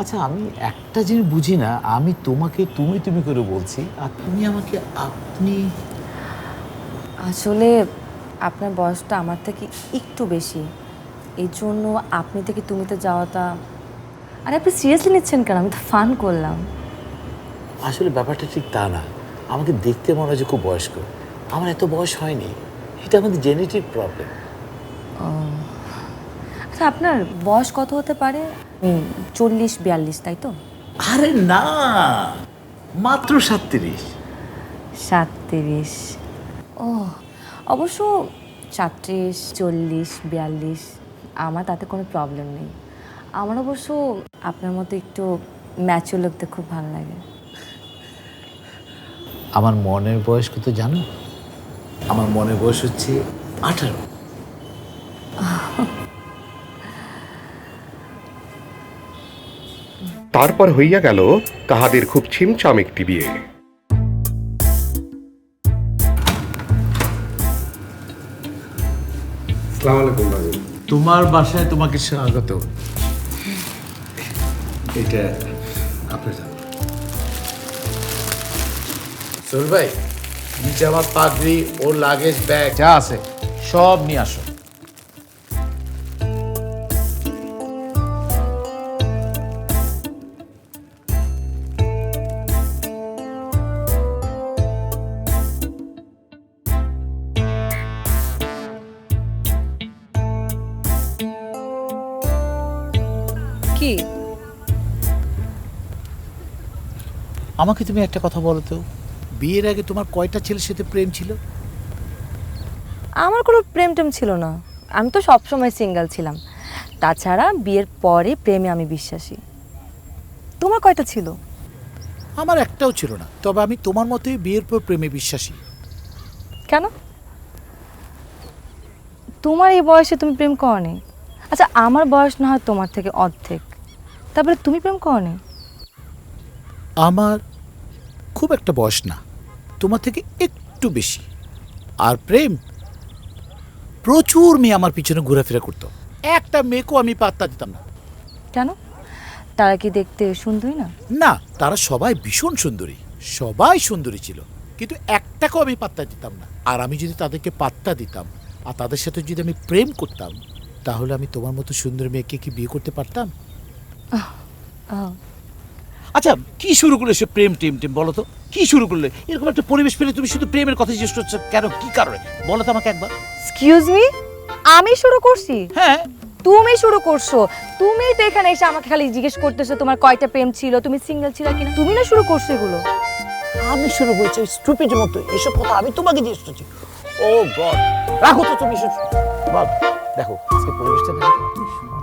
আচ্ছা, আমি একটা জিনিস বুঝি না, আমি তোমাকে তুমি তুমি করে বলছি আর তুমি আমাকে আপনি। আসলে আপনার বয়সটা আমার থেকে একটু বেশি, এই জন্য আপনি থেকে তুমিতে যাওয়াটা। আরে আপনি সিরিয়াসলি নিচ্ছেন কেন? আমি তো ফান করলাম। আসলে ব্যাপারটা ঠিক তা না, আমাকে দেখতে মনে হয় যে খুব বয়স্ক। আমার এত বয়স হয়নি, এটা আমাদের জেনেটিক প্রবলেম। আচ্ছা, আপনার বয়স কত হতে পারে? 40-42, তাই তো? আরে না, মাত্র 37। 37। ও, অবশ্য 37, 40, 42 আমার তাতে কোনো প্রবলেম নেই। আমার অবশ্য আপনার মতো একটু ম্যাচিওর লোকদের খুব ভালো লাগে। আমার মনের বয়স কত জানো? আমার মনের বয়স হচ্ছে 18। তারপর হইয়া গেল তাহাদের খুব ছিমছাম একটি বিয়ে। আসসালামু আলাইকুম বাবু। তোমার বাসায় তোমাকে স্বাগত। এটা আপনার জন্য। সোহেল ভাই, নিচে আমার পাগড়ি ও লাগেজ ব্যাগ যা আছে সব নিয়ে আসো। কি? আমাকে তুমি একটা কথা বলো তো, বিয়ের আগে তোমার কয়টা ছেলের সাথে প্রেম ছিল? আমার কোনো প্রেম টেম ছিল না, আমি তো সবসময় সিঙ্গেল ছিলাম। তাছাড়া বিয়ের পরে প্রেমে আমি বিশ্বাসী। তোমার কয়টা ছিল? আমার একটাও ছিল না, তবে আমি তোমার মতোই বিয়ের পর প্রেমে বিশ্বাসী। কেন? তোমার এই বয়সে তুমি প্রেম করনি? আচ্ছা, আমার বয়স না হয় তোমার থেকে অর্ধেক, তারপরে তুমি প্রেম করনি? আমার খুব একটা বয়স না, তোমার থেকে একটু বেশি। আর প্রেম, প্রচুর মেয়ে আমার পিছনে ঘোরাফেরা করতো, একটা মেয়েকেও আমি পাত্তা দিতাম না। কেন? তারা কি দেখতে সুন্দরী না? না, তারা সবাই ভীষণ সুন্দরী, সবাই সুন্দরী ছিল, কিন্তু একটাকেও আমি পাত্তা দিতাম না। আর আমি যদি তাদেরকে পাত্তা দিতাম আর তাদের সাথে যদি আমি প্রেম করতাম, তাহলে আমি তোমার মতো সুন্দর মেয়েকে কি বিয়ে করতে পারতাম? আচ্ছা, কি শুরু করলে সে প্রেম টেম টেম? বলো তো, কি শুরু করলে? এরকম একটা পরিবেশ পেলে তুমি শুধু প্রেমের কথা জিজ্ঞেস করছো কেন? কি কারণে বলো তো আমাকে একবার। এক্সকিউজ মি, আমি শুরু করছি? হ্যাঁ, তুমি শুরু করছো। তুমি তো এখানে এসে আমাকে খালি জিজ্ঞেস করতেছো তোমার কয়টা প্রেম ছিল, তুমি সিঙ্গেল ছিল কিনা। তুমি না শুরু করছো এগুলো। আমি শুরু করেছি স্টুপিডের মতো এসব কথা, আমি তোমাকে জিজ্ঞেস করছি। ও গড, রাখো তো তুমি এসব। বল, দেখো আজকে পরিবেশটা দেখো কি সুন্দর।